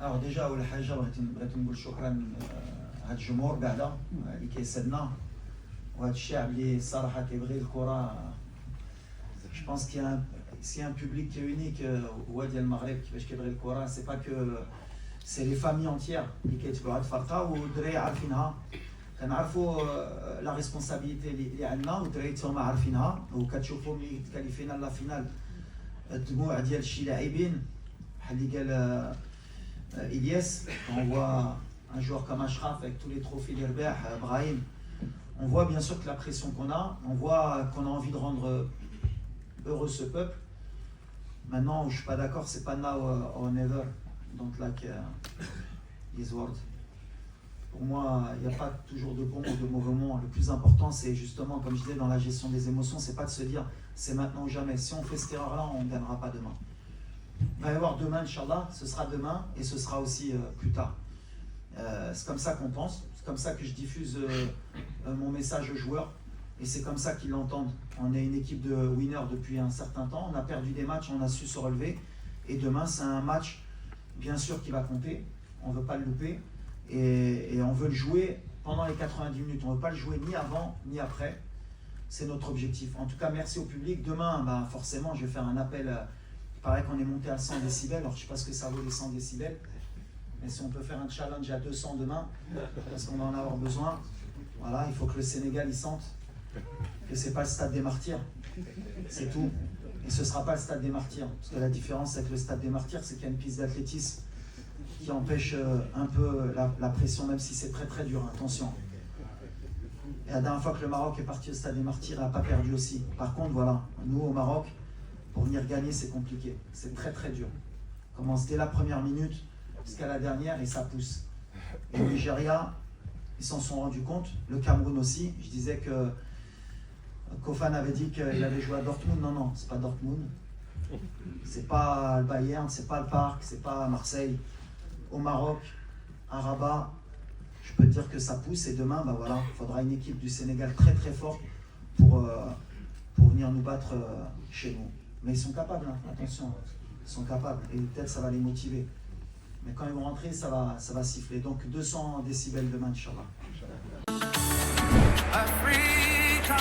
Alors déjà أول حاجة بغيت نقول شكرا هاد الجمهور بعدا اللي كيساعدنا وهاد الشعب اللي الصراحة كيبغي الكرة. Je pense qu'il y a un public qui est unique هو ديال المغرب كيفاش كيبغي الكرة. C'est pas que c'est les familles entières اللي كيتبعوا هاد الفرقة والدراري عارفينها. كنعرفوا لا ريسبونسابيلتي اللي عندنا والدراري هما عارفينها وكتشوفوا ملي تكاليفينا لا فينال الدموع ديال شي لاعبين بحال اللي قال Ilyes, on voit un joueur comme Ashraf avec tous les trophées d'Herbert, Brahim, on voit bien sûr que la pression qu'on a, on voit qu'on a envie de rendre heureux ce peuple. Maintenant, je ne suis pas d'accord, c'est pas now or never, donc like these words. Pour moi, il n'y a pas toujours de bons ou de mauvais moments. Le plus important, c'est justement, comme je disais, dans la gestion des émotions, c'est pas de se dire c'est maintenant ou jamais. Si on fait cette erreur-là, on ne gagnera pas demain. Il va y avoir demain, Inch'Allah, ce sera demain et ce sera aussi plus tard. C'est comme ça qu'on pense, c'est comme ça que je diffuse mon message aux joueurs et c'est comme ça qu'ils l'entendent. On est une équipe de winners depuis un certain temps, on a perdu des matchs, on a su se relever et demain c'est un match bien sûr qui va compter, on ne veut pas le louper et on veut le jouer pendant les 90 minutes, on ne veut pas le jouer ni avant ni après, c'est notre objectif. En tout cas, merci au public. Demain, forcément, je vais faire un appel. Il paraît qu'on est monté à 100 décibels, alors je ne sais pas ce que ça vaut les 100 décibels, mais si on peut faire un challenge à 200 demain, parce qu'on va en avoir besoin, voilà, il faut que le Sénégal y sente que ce n'est pas le stade des martyrs, c'est tout. Et ce ne sera pas le stade des martyrs, parce que la différence avec le stade des martyrs, c'est qu'il y a une piste d'athlétisme qui empêche un peu la pression, même si c'est très très dur, attention. Et la dernière fois que le Maroc est parti au stade des martyrs, il n'a pas perdu aussi. Par contre, voilà, nous au Maroc, pour venir gagner, c'est compliqué. C'est très très dur. On commence dès la première minute jusqu'à la dernière et ça pousse. Et le Nigeria, ils s'en sont rendus compte. Le Cameroun aussi. Je disais que Kofan avait dit qu'il avait joué à Dortmund. Non, non, c'est pas Dortmund. C'est pas le Bayern, c'est pas le Parc, c'est pas Marseille. Au Maroc, à Rabat, je peux te dire que ça pousse. Et demain, voilà, il faudra une équipe du Sénégal très très forte pour venir nous battre chez nous. Mais ils sont capables, hein, attention, ils sont capables et peut-être ça va les motiver. Mais quand ils vont rentrer, ça va siffler. Donc 200 décibels demain, Inch'Allah. Africa.